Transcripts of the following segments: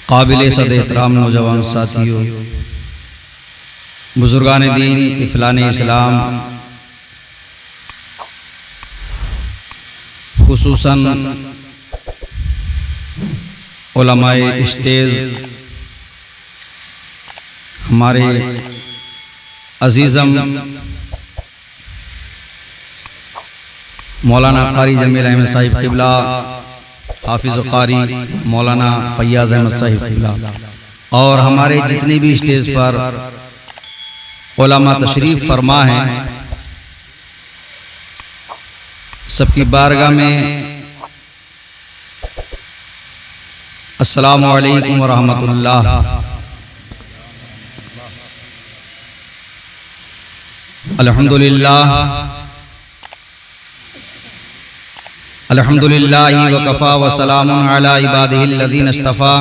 काबिल सद एहतराम नौजवान साथियों, बुजुर्गान दीन, इफ़लान इस्लाम, खुसूसन उलमाए स्टेज, हमारे अजीज़म मौलाना कारी जमील अहमद साहिब किबला, हाफिज़ कारी मौलाना फैयाज़ अहमद साहिब किबला और हमारे जितने भी स्टेज पर उलमा तशरीफ़ फरमा हैं, सबकी बारगाह में अस्सलामु अलैकुम व रहमतुल्लाह। अल्हम्दुलिल्लाह अल्हम्दुलिल्लाहि व कफ़ा व सलामुन अला इबादिहिल्लज़ीना इस्तफ़ा।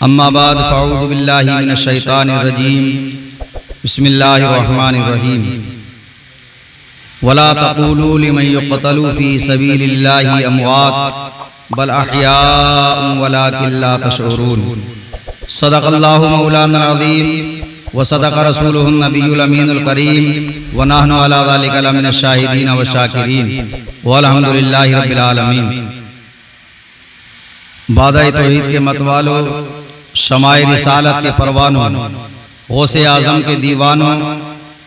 अम्मा बाद फ़अऊज़ु बिल्लाहि मिनश शैतानिर रजीम। बिस्मिल्लाहिर रहमानिर रहीम। वला तक़ूलू लिमन युक़तलू फ़ी सबीलिल्लाहि अमवात बल अहयाउन वलाकिन ला तशऊरून। सदक़ल्लाहु मौलाना अज़ीम व सदक़ रसूलुहुन नबियुल अमीनुल करीम व नहनु अला ज़ालिका लमिनश शाहिदीन व शाकिरीन वल्हम्दुलिल्लाहि रब्बिल आलमीन। बादाए तौहीद के मतवालों, शमाए रिसालत के परवानों, गौसे आज़म के दीवानों,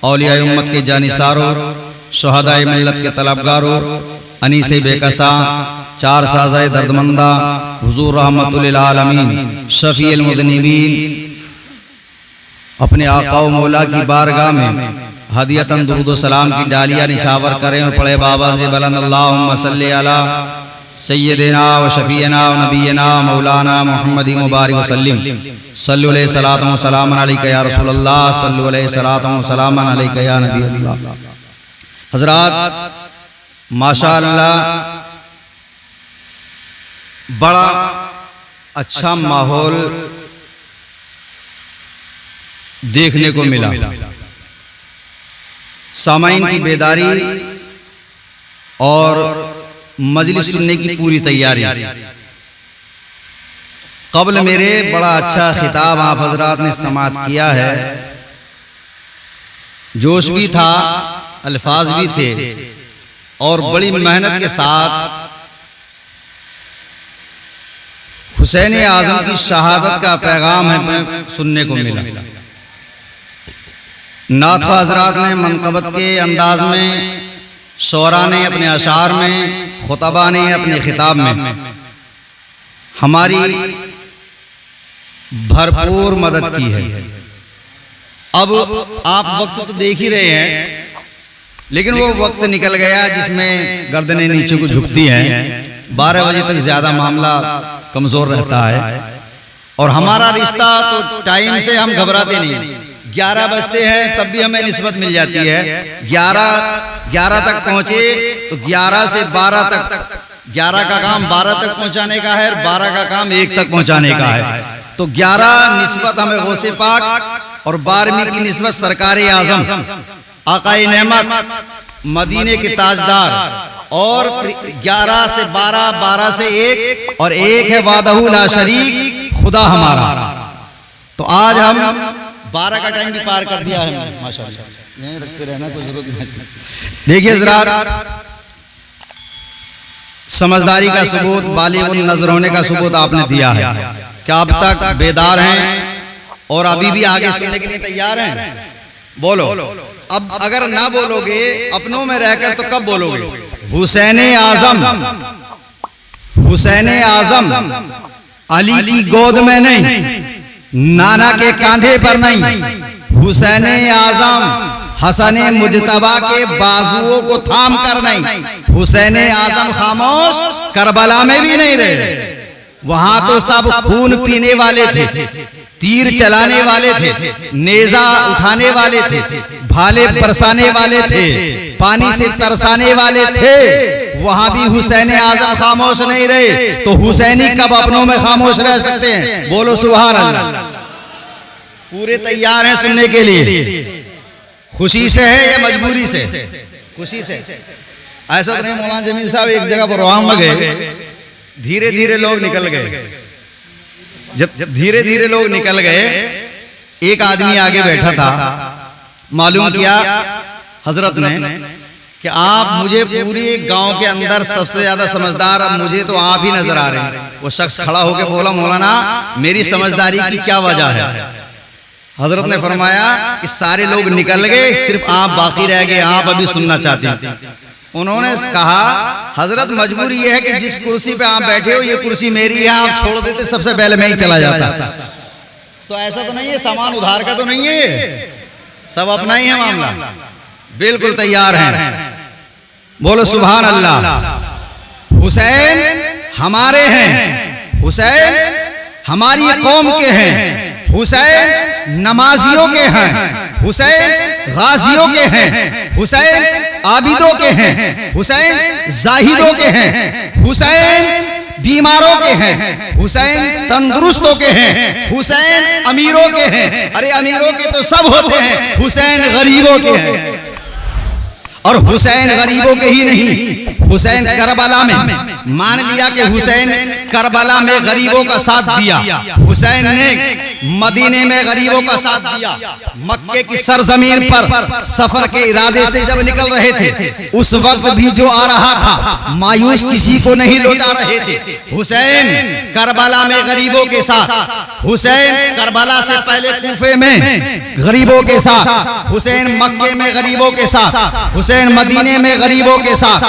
औलिया उम्मत के जानिसारों, शुहदाए मिल्लत के तलबगारों, अनीसे बेकसा, चार साज़ाए दर्दमंदा, हुज़ूर रहमतुल लिल आलमीन, शफ़ीउल मुज़निबीन, अपने आका व मौला की बारगाह में हदियतन दुरूद व सलाम की डालियाँ निछावर करें और पढ़े बाबा से बुलंद अल्लाहुम्मा सल्ली अला सय्यदिना व शफीना व नबीना मौलाना मुहम्मदिन मुबारक वसल्लिम। सल्लु अलैहि सलातु व सलामन अलैका या रसूलल्लाह, सल्लु अलैहि सलातु व सलामन अलैका या नबी अल्लाह। हज़रात, माशाअल्लाह बड़ा अच्छा माहौल देखने को मिला। सामाइन की बेदारी और मजलिस सुनने की पूरी तैयारी। कब्ल मेरे बड़ा अच्छा खिताब आप हजरात ने समाअत किया है। जोश भी था, अल्फाज भी थे और बड़ी मेहनत के साथ हुसैन आज़म की शहादत का पैगाम है सुनने को मिला। नाथवा हजरात ने मनक़बत के अंदाज में, शोरा ने अपने अशार में, खुतबा ने अपने खिताब में हमारी भरपूर मदद की है। अब आप वक्त तो देख ही रहे हैं, लेकिन वो वक्त निकल गया जिसमें गर्दनें नीचे को झुकती हैं। 12 बजे तक ज़्यादा मामला कमज़ोर रहता है और हमारा रिश्ता तो टाइम से हम घबराते नहीं। 11 बजते हैं तब भी हमें निस्बत मिल जाती है। 11 तक पहुंचे तो 11 से 12 तक, 11 का काम 12 तक पहुंचाने का है और 12 का काम 1 तक पहुंचाने का है। तो 11 निस्बत हमें गौसे पाक और 12वीं की निस्बत सरकार आज़म आकाए नेमत मदीने के ताजदार और 11 से 12, 12 से 1 और 1 है वादहू ला शरीक खुदा हमारा। तो आज हम 12 का टाइम भी पार कर दिया है माशाअल्लाह। यहीं रखते रहना, कोई जरूरत नहीं। देखिए ज़रा, समझदारी का सबूत, बालिग़ुन नज़र होने का सबूत आपने दिया है। क्या अब तक बेदार हैं और अभी भी आगे सुनने के लिए तैयार हैं? बोलो। अब अगर ना बोलोगे अपनों में रहकर तो कब बोलोगे? हुसैन आज़म, हुसैन आज़म अली की गोद में नहीं, नाना के कांधे पर नहीं, हुसैन आज़म हसन मुजतबा के बाजुओं को थाम कर नहीं। हुसैन आज़म खामोश करबला में भी नहीं रहे। वहां तो सब खून पीने वाले थे, तीर चलाने वाले थे, नेजा उठाने वाले थे, भाले बरसाने वाले थे, पानी से तरसाने वाले थे। वहां भी हुसैन आज़म खामोश नहीं रहे, तो हुसैनी कब अपनों में खामोश रह सकते हैं? बोलो सुभान अल्लाह। पूरे तैयार हैं सुनने के लिए। खुशी से है या मजबूरी से? खुशी से। ऐसा तो नहीं मौलाना जमील साहब एक जगह प्रोग्राम में गए, धीरे धीरे लोग निकल गए जब धीरे धीरे लोग निकल गए, एक आदमी आगे बैठा था। मालूम किया हजरत ने कि आप मुझे पूरे गांव के अंदर सबसे ज्यादा समझदार, अब मुझे तो आप ही नजर आ रहे हैं। वो शख्स खड़ा होकर बोला, मौलाना मेरी समझदारी की क्या वजह है? हजरत ने फरमाया कि सारे लोग निकल गए, सिर्फ आप बाकी रह गए, आप अभी सुनना चाहते हैं। उन्होंने कहा, हजरत मजबूरी यह है कि जिस कुर्सी पे आप बैठे हो ये कुर्सी मेरी है, आप छोड़ देते सबसे पहले मैं ही चला जाता। तो ऐसा तो नहीं है, सामान उधार का तो नहीं है, सब अपना ही है मामला। बिल्कुल तैयार हैं, बोलो सुभान अल्लाह। हुसैन हमारे हैं, हुसैन हमारी कौम के हैं, हुसैन नमाजियों के हैं, हुसैन गाजियों के हैं, हुसैन आबिदों के हैं, हुसैन जाहिदों के हैं, हुसैन बीमारों के हैं, हुसैन तंदुरुस्तों के हैं, हुसैन अमीरों के हैं। अरे अमीरों के तो सब होते हैं, हुसैन गरीबों के हैं। और हुसैन गरीबों के ही नहीं, हुसैन करबला में मान लिया कि हुसैन करबला में गरीबों का साथ दिया, हुसैन ने मदीने में गरीबों का साथ दिया। मक्के की सरजमीन पर सफर के इरादे से जब निकल रहे थे, उस वक्त भी जो आ रहा था मायूस किसी को नहीं लौटा रहे थे। हुसैन करबला में गरीबों के साथ, हुसैन करबला से पहले कूफे में गरीबों के साथ, हुसैन मक्के में गरीबों के साथ, हुसैन मदीने में गरीबों के साथ,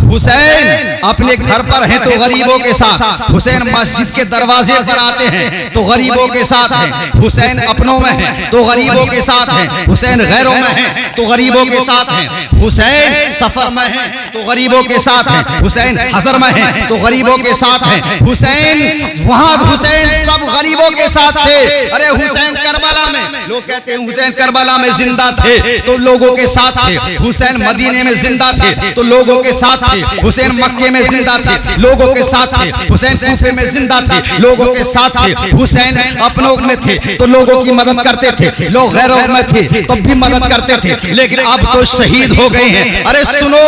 हुसैन अपने घर पर है तो गरीबों के साथ, हुसैन मस्जिद के दरवाजे पर आते हैं तो गरीबों के साथ हैं, हुसैन अपनों में है तो गरीबों के साथ हैं, हुसैन गैरों में है तो गरीबों के साथ हैं, हुसैन सफर में है तो गरीबों के साथ हैं, हुसैन हजर में है तो गरीबों के साथ हैं, हुसैन वहां, हुसैन सब गरीबों के साथ थे। अरे हुसैन करबला में, लोग कहते हैं हुसैन करबला में जिंदा थे तो लोगों के साथ थे, हुसैन मदीने में जिंदा थे तो लोगों के साथ थे, हुसैन मक्के में जिंदा थे लोगों के साथ थे, हुसैन कूफे में जिंदा थे लोगों के साथ थे, हुसैन अपनों में थे तो लोगों की मदद करते थे, लोग गैरों में थे तो भी मदद करते थे, लेकिन अब तो शहीद हो गए हैं। अरे सुनो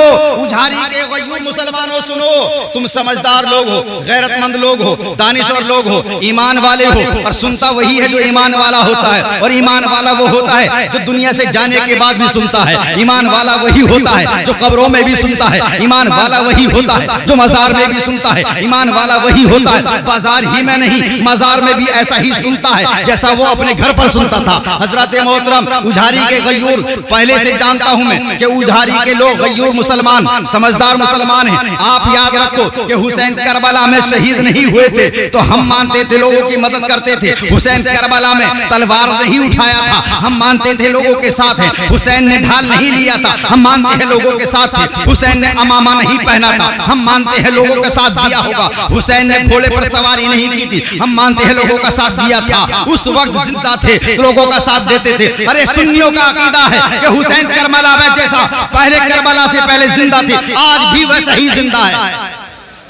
उजारी के गयूर मुसलमानों, सुनो, तुम समझदार लोग हो, गैरतमंद लोग हो, दानिशवर लोग हो, ईमान वाले हो, और सुनता वही है जो ईमान वाला होता है, और ईमान वाला वो होता है जो दुनिया से जाने के बाद भी सुनता है, ईमान वाला वही होता है जो कब्रों में भी सुनता है, ईमान वाला वही होता है जो मजार में भी सुनता है, ईमान वाला वही होता है, बाजार ही में नहीं मजार में भी ऐसा ही सुनता है जैसा वो अपने घर पर सुनता था। हजरत मोहतरम उजारी के गयूर पहले से जानता हूं मैं कि उजारी के लोग गयूर मुसलमान, समझदार मुसलमान हैं। आप याद रखो कि हुसैन करबला में शहीद नहीं हुए थे तो हम मानते थे लोगों की मदद करते थे, हुसैन करबला में तलवार नहीं उठाया था, हम मानते थे लोगों के साथ हैं, हुसैन ने ढाल नहीं लिया था, हम मानते हैं लोगों के साथ थे, हुसैन ने अमामा नहीं पहना था, हम मानते हैं लोगों का साथ दिया होगा, हुसैन ने घोड़े पर सवारी नहीं की थी, हम मानते हैं लोगों का साथ दिया था, उस वक्त जिंदा थे तो लोगों का साथ देते थे। अरे सुन्नियों का अकीदा है कि हुसैन करबला में जैसा पहले करबला से पहले जिंदा थे, आज भी वैसा ही जिंदा है,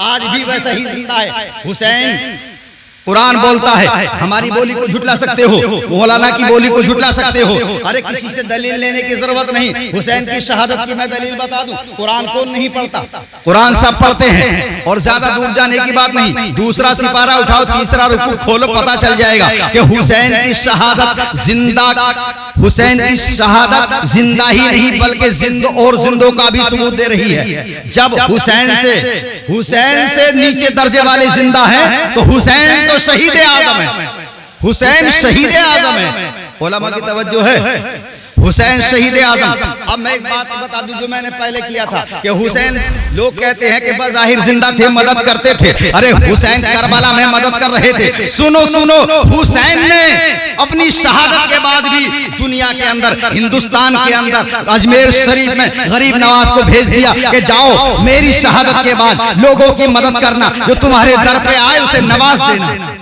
आज भी वैसा ही जिंदा है हुसैन। कुरान बोलता है हमारी बोली को झुटला सकते हो, मौलाना की बोली को झुटला सकते हो, अरे किसी से दलील लेने की जरूरत नहीं। हुसैन की शहादत की मैं दलील बता दूं, कुरान कौन नहीं पढ़ता? कुरान सब पढ़ते हैं, और ज्यादा दूर जाने की बात नहीं, दूसरा सिपारा उठाओ, तीसरा रुकू खोलो, पता चल जाएगा कि हुसैन की शहादत जिंदा, हुसैन की शहादत जिंदा ही नहीं बल्कि जिंद और जिंदों का भी सबूत दे रही है। जब हुसैन से नीचे दर्जे वाले जिंदा हैं तो हुसैन तो शहीद आजम है, हुसैन शहीद आजम है। उलमा की तवज्जो है, हुसैन शहीद आजम। अब मैं एक बात बता दूं जो मैंने पहले किया था कि हुसैन, लोग कहते हैं कि बज़ाहिर जिंदा थे, मदद करते थे, अरे हुसैन करबला में मदद कर रहे थे। सुनो सुनो, हुसैन ने अपनी शहादत के बाद भी दुनिया के अंदर, हिंदुस्तान के अंदर अजमेर शरीफ में गरीब नवाज को भेज दिया कि जाओ मेरी शहादत के बाद लोगों की मदद करना, जो तुम्हारे दर पे आए उसे नवाज देना।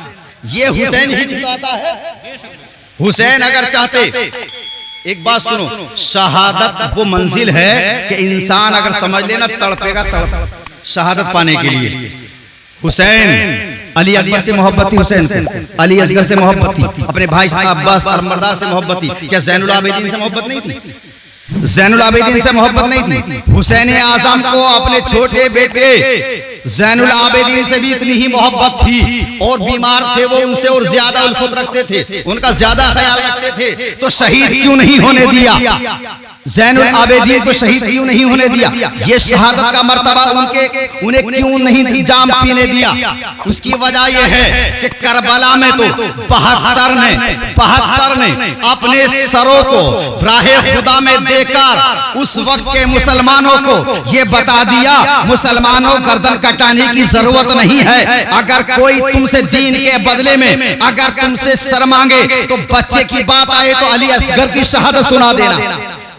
ये हुसैन ही बताता है। हुसैन अगर चाहते, एक बात सुनो, शहादत वो मंजिल है कि इंसान अगर समझ लेना तड़पेगा तड़प शहादत पाने के लिए। हुसैन अली अकबर से मोहब्बत थी, हुसैन को अली असगर से मोहब्बत थी, अपने भाई अब्बास अरमरदार से मोहब्बत थी, क्या ज़ैनुल आबिदीन से मोहब्बत नहीं थी? ज़ैनुल आबिदीन से मोहब्बत नहीं थी। हुसैन आज़म को अपने छोटे बेटे ज़ैनुल आबिदीन से भी इतनी ही मोहब्बत थी, और बीमार थे वो उनसे और ज्यादा उल्फत रखते थे, उनका ज्यादा ख्याल रखते थे। तो शहीद क्यों नहीं होने दिया? ज़ैनुल आबिदीन को शहीद क्यों नहीं होने दिया? ये शहादत का मर्तबा उन्हें क्यों नहीं जाम पीने दिया? उसकी वजह यह है कि करबला में तो 72 ने अपने सरों को राहे खुदा में देकर उस वक्त के मुसलमानों को ये बता दिया, मुसलमानों गर्दन कटाने की जरूरत नहीं है। अगर कोई तुमसे दीन के बदले में अगर तुमसे सर मांगे तो बच्चे की बात आए तो अली असगर की शहादत सुना देना,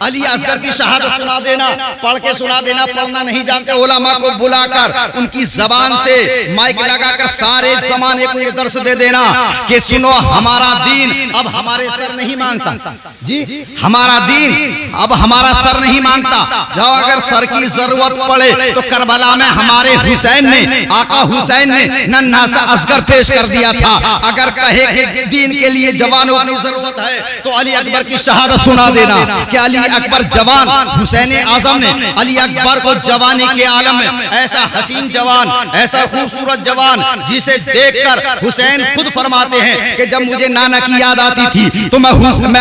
अली असगर की शहादत सुना देना, पढ़ के सुना देना। पढ़ना नहीं जानते उलमा को बुलाकर उनकी जबान से माइक लगाकर सारे जमाने को ये दर्श दे देना कि सुनो, हमारा दीन अब हमारे सर नहीं मांगता जी, हमारा दीन अब हमारा सर नहीं मांगता। जब अगर सर की जरूरत पड़े तो करबला में हमारे हुसैन ने, आका हुसैन ने नन्हा सा असगर पेश कर दिया था। अगर कहे कि दीन के लिए जवानों की जरूरत है तो अली अकबर की शहादत सुना देना कि अली अकबर जवान, हुसैन आजम ने अली अकबर को जवानी के आलम में ऐसा हसीन जवान, ऐसा खूबसूरत जवान जिसे देखकर हुसैन खुद फरमाते हैं कि जब मुझे नाना की याद आती थी तो मैं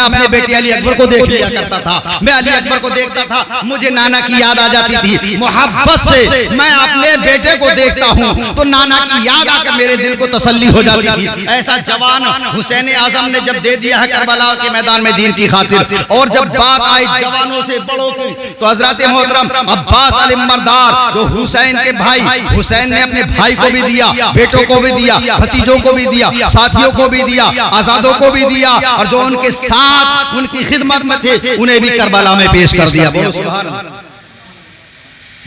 अपने बेटे अली अकबर को देख लिया करता था। मैं अली अकबर को देखता था, मुझे नाना की याद आ जाती थी। मोहब्बत से मैं अपने बेटे को देखता हूँ तो नाना की याद आकर मेरे दिल को तसल्ली हो जाती थी। ऐसा जवान हुसैन आजम ने जब दे दिया है करबला के मैदान में दीन की खातिर। और जब बात आई जवानों से बड़ों की तो हजरत मोहतरम अब्बास अली मर्दार जो हुसैन के भाई, हुसैन ने अपने भाई को भी दिया, बेटों को भी दिया, भतीजों को भी दिया, साथियों को भी दिया, आजादों को भी दिया, और जो उनके साथ उनकी खिदमत में थे उन्हें भी करबला में पेश कर दिया। बोलो सुभान अल्लाह।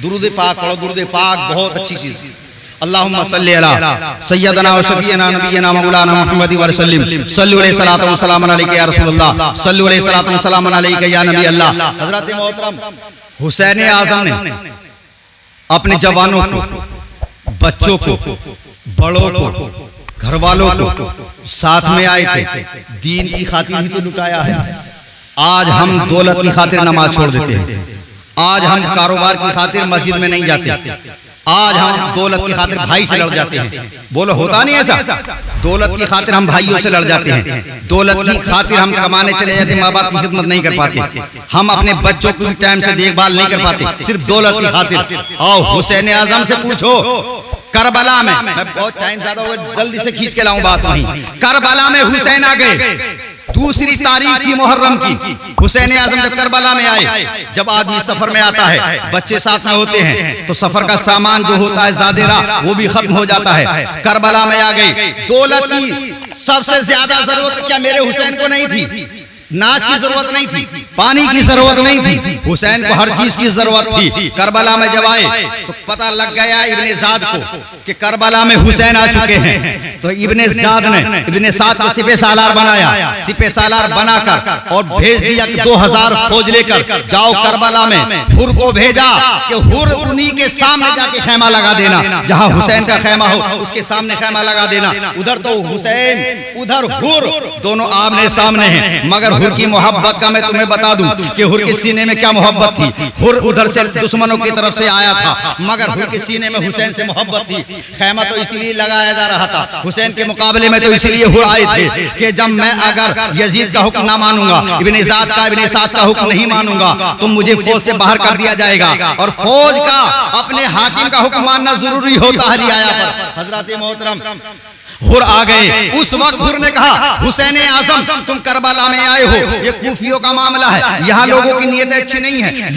दुरूद पाक पढ़ो, दुरूद पाक बहुत अच्छी चीज। अल्लाहुम्मा सल्ली अला सय्यदना व शफीना नबियना मौलाना मुहम्मद व सल्लिम सल्लु अलैहि सलातु व सलाम अलैका या रसूलल्लाह सल्लु अलैहि सलातु व सलाम अलैका या नबी अल्लाह। हजरत मोहतरम हुसैन आजम ने अपने जवानों को, बच्चों को, बड़ों को, घर वालों को साथ में आए थे, दीन की खातिर ही तो लुटाया है। आज हम दौलत की खातिर नमाज छोड़ देते हैं, आज हम कारोबार की खातिर मस्जिद में नहीं जाते, आज हम दौलत की खातिर भाई से लड़ जाते हैं। बोलो होता नहीं ऐसा? दौलत की खातिर हम भाइयों से लड़ जाते हैं, दौलत की खातिर हम कमाने चले जाते हैं, माँ बाप की खिदमत नहीं कर पाते, हम अपने बच्चों की टाइम से देखभाल नहीं कर पाते, सिर्फ दौलत की खातिर। आओ हुसैन आजम से पूछो, करबला में, मैं बहुत टाइम ज्यादा हो गया, जल्दी से खींच के लाऊं बात वहीं। करबला में हुसैन आ गए, दूसरी तारीख की मुहर्रम की हुसैन आजम जब करबला में आए। जब आदमी सफर में आता है, बच्चे साथ में होते हैं, तो सफर का सामान जो होता है ज़ादेरा वो भी खत्म हो जाता है। करबला में आ गए, दौलत की सबसे ज्यादा जरूरत क्या मेरे हुसैन को नहीं थी? नाच की जरूरत नहीं थी, पानी की जरूरत नहीं थी, हुसैन को हर चीज की जरूरत थी। करबला में जब आए तो पता लग गया इब्ने ज़ाद को कि करबला में हुसैन आ चुके हैं। तो इब्ने ज़ाद ने इब्ने साद को सिपे सालार बनाया, सिपे सालार बनाकर और भेज दिया कि 2000 फौज लेकर जाओ करबला में। हुर को भेजा कि हुर उन्हीं के सामने जाके खैमा लगा देना, जहां हुसैन का खैमा हो उसके सामने खैमा लगा देना। उधर तो हुसैन, उधर हुर, दोनों आमने सामने हैं। मगर हुर की मोहब्बत का मैं तुम्हें बता दूं कि हुर के सीने में क्या मोहब्बत थी। हुर उधर से दुश्मनों की तरफ से आया था, मगर हुर के सीने में हुसैन से मोहब्बत थी। खैमा तो इसलिए लगाया जा रहा था हुसैन के मुकाबले में, तो इसलिए हुर आए थे कि जब मैं अगर यजीद का हुक्म ना मानूंगा, इब्ने ज़ाद का, इब्ने साद का हुक्म नहीं मानूंगा तो मुझे फौज से बाहर कर दिया जाएगा, और फौज का अपने हाकिम का हुक्म मानना जरूरी होता है रियाया पर। हजरत मोहतरम हुर आ गए। उस वक्त हुर ने कहा, हुसैन आजम तुम करबला में आए हो, ये कूफियों का मामला है, यहाँ लोगों की नीयत अच्छी नहीं है।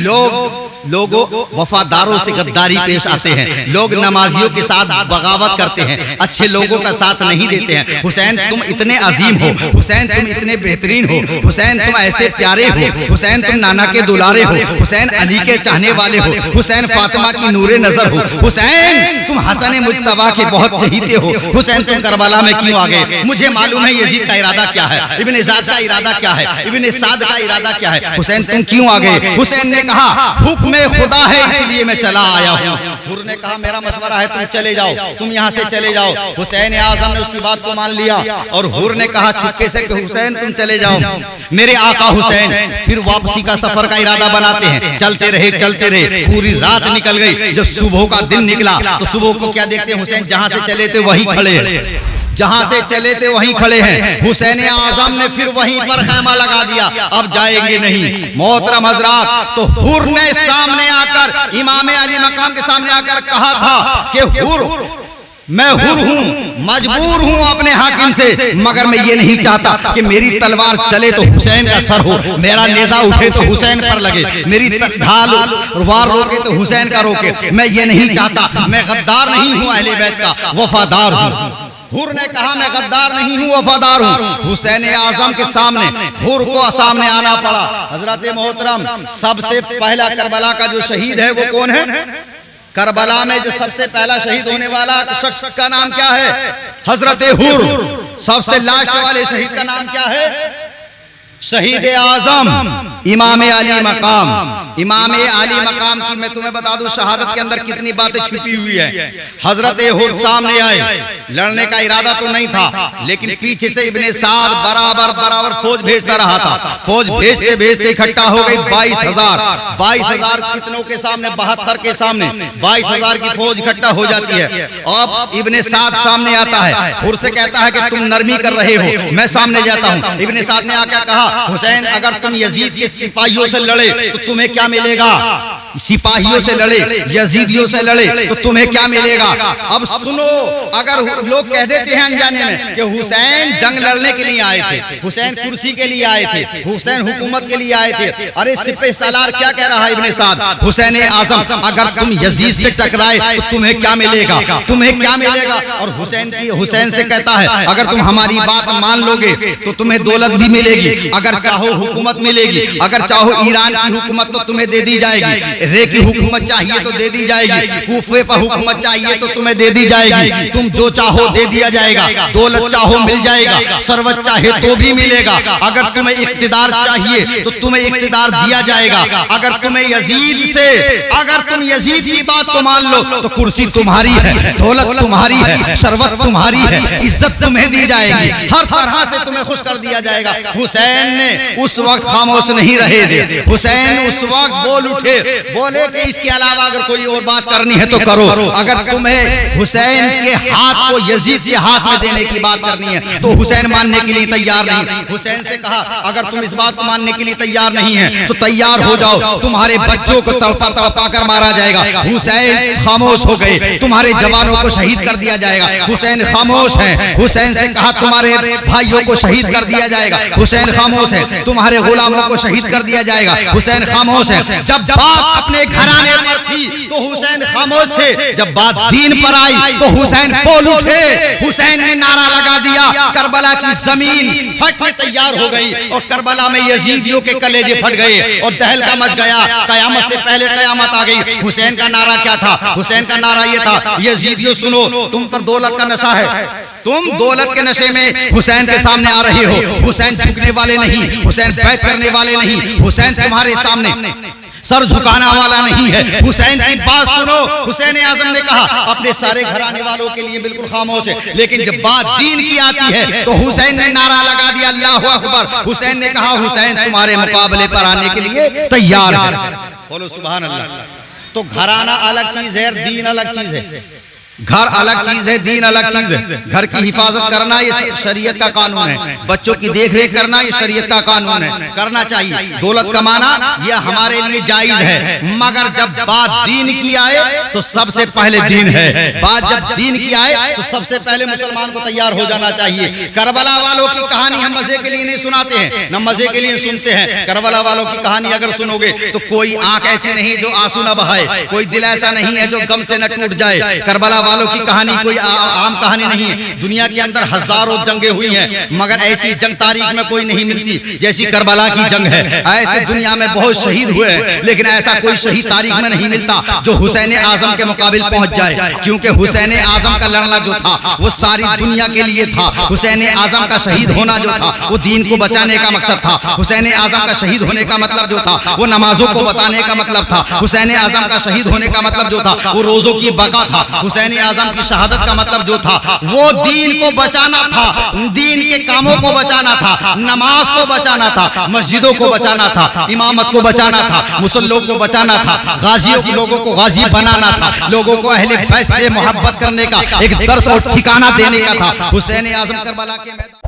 लोगों वफादारों से गद्दारी पेश आते हैं, लोग नमाजियों के साथ बगावत करते हैं, अच्छे लोगों का साथ नहीं देते हैं। हुसैन तुम इतने अजीम हो, हुसैन तुम इतने बेहतरीन हो, हुसैन तुम ऐसे प्यारे हो, हुसैन तुम नाना के दुलारे हो, हुसैन अली के चाहने वाले हो, हुसैन फातिमा की नूरे नजर हो, हुसैन तुम हसन मुज्तबा के बहुत चहीते हो, हुसैन तुम करबला में क्यों आ गए? मुझे मालूम है यजीद का इरादा क्या है, इब्ने ज़ाद का इरादा क्या है, इब्ने साद का इरादा क्या है, हुसैन तुम क्यों आ गए? हुसैन ने कहा, हुक्म में खुदा है इसलिए मैं चला आया हूँ। हुर ने कहा मेरा मशवरा है तुम चले जाओ, तुम यहाँ से चले जाओ। हुसैन आजम ने उसकी बात को मान लिया और हुर ने कहा छुपके से कि हुसैन तुम चले जाओ। मेरे आका हुसैन फिर वापसी का सफर का इरादा बनाते हैं। चलते रहे, पूरी रात निकल गई। जब सुबह का दिन निकला तो सुबह को क्या देखते हैं, हुसैन जहां से चले थे वहीं खड़े हैं, जहां से चले थे वहीं खड़े हैं। हुसैन आजम ने फिर वहीं पर खैमा लगा दिया, अब जाएंगे नहीं। मोहतरम हजरात, तो हुर ने सामने आकर इमाम अली मकाम के सामने आकर कहा था कि हुर मैं हुर हूं, मजबूर हूं अपने हाकिम से, मगर मैं ये नहीं चाहता कि मेरी तलवार चले तो हुसैन का सर हो, मेरा नेजा उठे तो हुसैन पर लगे, मेरी ढाल वार रोके तो हुसैन का रोके। मैं ये नहीं चाहता, मैं गद्दार नहीं हूं, अहले बैत का वफादार हूं। हुर ने कहा मैं गद्दार नहीं हूं, वफादार हूं। हुसैन आजम के सामने हुर को सामने आना पड़ा। हजरत मोहतरम, सबसे पहला करबला का जो शहीद है वो कौन है? करबला में जो सबसे पहला शहीद होने वाला शख्स का नाम क्या है? हजरत हुर। सबसे लास्ट वाले शहीद का नाम क्या है? शहीद आजम इमाम अली मकाम। इमाम अली मकाम की मैं तुम्हें बता दूं शहादत के अंदर कितनी बातें छुपी हुई है। हजरत हुर सामने आए, लड़ने का इरादा तो नहीं था, लेकिन पीछे से इब्ने साद बराबर फौज भेजता रहा था। फौज भेजते भेजते इकट्ठा हो गई 22,000 कितनों के सामने? 72 के सामने 22,000 की फौज इकट्ठा हो जाती है। अब इब्ने साद सामने आता है, हुर से कहता है कि तुम नरमी कर रहे हो, मैं सामने जाता हूं। इब्ने साद ने आकर कहा हुसैन अगर तुम यजीद के सिपाहियों से लड़े तो तुम्हें क्या मिलेगा? सिपाहियों से लड़े, यजीदियों से लड़े तो तुम्हें क्या मिलेगा? अब सुनो, अगर लोग कह देते हैं अनजाने में कि हुसैन जंग लड़ने के लिए आए थे, हुसैन कुर्सी के लिए आए थे, हुसैन हुकूमत के लिए आए थे, अरे सिपह सालार क्या कह रहा है इब्ने साद? हुसैन आजम अगर तुम यजीद से टकराए तो तुम्हें क्या मिलेगा? तुम्हें क्या मिलेगा? और हुसैन से कहता है अगर तुम हमारी बात मान लोगे तो तुम्हें दौलत भी मिलेगी, अगर चाहो हुकूमत मिलेगी, अगर चाहो ईरान की हुकूमत तो तुम्हें दे दी जाएगी, रे की हुकूमत चाहिए तो दे दी जाएगी, कूफे पर हुकूमत चाहिए तो तुम्हें दे दी जाएगी, तुम जो चाहो दे दिया जाएगा, दौलत चाहो मिल जाएगा, सरवत चाहे तो भी मिलेगा, अगर तुम्हें इख्तिदार चाहिए तो तुम्हें इख्तिदार दिया जाएगा, अगर तुम्हें यजीद से अगर तुम यजीद की बात को मान लो तो कुर्सी तुम्हारी है, दौलत तुम्हारी है, सरवत तुम्हारी है, इज्जत तुम्हें दी जाएगी, हर तरह से तुम्हें खुश कर दिया जाएगा। हुसैन ने उस वक्त खामोश नहीं रहे थे। हुसैन उस वक्त बोल उठे, बोले कि इसके अलावा अगर कोई और बात करनी है तो करो, अगर तुम्हें हुसैन के हाथ को यजीद के हाथ में देने की बात करनी है तो हुसैन मानने के लिए तैयार नहीं। हुसैन से कहा अगर तुम इस बात को मानने के लिए तैयार नहीं है तो तैयार हो जाओ, तुम्हारे बच्चों को तड़पा तड़पा कर मारा जाएगा। हुसैन खामोश हो गए, तुम्हारे जवानों को शहीद कर दिया जाएगा। हुसैन खामोश है। हुसैन से कहा तुम्हारे भाइयों को शहीद कर दिया जाएगा। हुसैन खामोश है। तुम्हारे गुलामों को शहीद कर दिया जाएगा। हुसैन खामोश है। जब बात अपने घराने पर थी तो हुसैन खामोश थे, जब बात दीन पर आई तो हुसैन बोल उठे। हुसैन ने नारा लगा दिया, करबला की जमीन फटने तैयार हो गई और करबला में यजीदियों के कलेजे फट गए और दहलका मच गया। कयामत से पहले कयामत आ गई। हुसैन का नारा क्या था? हुसैन का नारा ये था, यजीदियों सुनो, तुम पर दौलत का नशा है, तुम दौलत के नशे में हुसैन के सामने आ रहे हो। हुसैन झुकने वाले नहीं, हुसैन बैत करने वाले नहीं, हुसैन तुम्हारे सामने सर झुकाना वाला नहीं है। हुसैन की बात सुनो। हुसैन आजम ने कहा अपने सारे घराने वालों के लिए बिल्कुल खामोश है, लेकिन जब बात दीन की आती है तो हुसैन ने नारा लगा दिया, अल्लाहु अकबर। हुसैन ने कहा हुसैन तुम्हारे मुकाबले पर आने के लिए तैयार है। बोलो सुभान अल्लाह। तो घराना अलग चीज है, दीन अलग चीज है। घर अलग चीज है, दीन अलग चीज है। घर की हिफाजत करना ये शरीयत का कानून है, बच्चों की देखरेख करना ये शरीयत का कानून है, करना चाहिए। दौलत कमाना ये हमारे लिए जायज है, मगर जब बात दीन की आए तो सबसे पहले दीन है। बात जब दीन की आए तो सबसे पहले मुसलमान को तैयार हो जाना चाहिए। करबला वालों की कहानी हम मजे के लिए नहीं सुनाते हैं, न मजे के लिए सुनते हैं। करबला वालों की कहानी अगर सुनोगे तो कोई आंख ऐसी नहीं जो आंसू न बहाए, कोई दिल ऐसा नहीं है जो गम से न टूट जाए। करबला वालों की कहानी कोई आम कहानी नहीं है। दुनिया के अंदर हजारों जंगें हुई हैं, मगर ऐसी जंग तारीख में कोई नहीं मिलती जैसी करबला की जंग है। ऐसे दुनिया में बहुत शहीद हुए हैं, लेकिन ऐसा कोई शहीद तारीख में नहीं मिलता जो हुसैन आजम के मुकाबिल पहुंच जाए, क्योंकि हुसैन आजम का लड़ना जो था वो सारी दुनिया के लिए था। हुसैन आजम का शहीद होना जो था वो दीन को बचाने का मकसद था। हुसैन आजम का शहीद होने का मतलब जो था वो नमाजों को बताने का मतलब था। हुसैन आजम का शहीद होने का मतलब जो था वो रोजों की बका था। हुसैन आजम की शहादत का मतलब जो था वो दीन को बचाना था, दीन के कामों को बचाना था, नमाज को बचाना था, मस्जिदों को बचाना था, इमामत को बचाना था, मुसल्लों को बचाना था, गाजियों को, लोगों को गाजी बनाना था, लोगों को अहले बैत से मोहब्बत करने का एक दर्स और ठिकाना देने का था। हुसैन आजम करबला के मैदान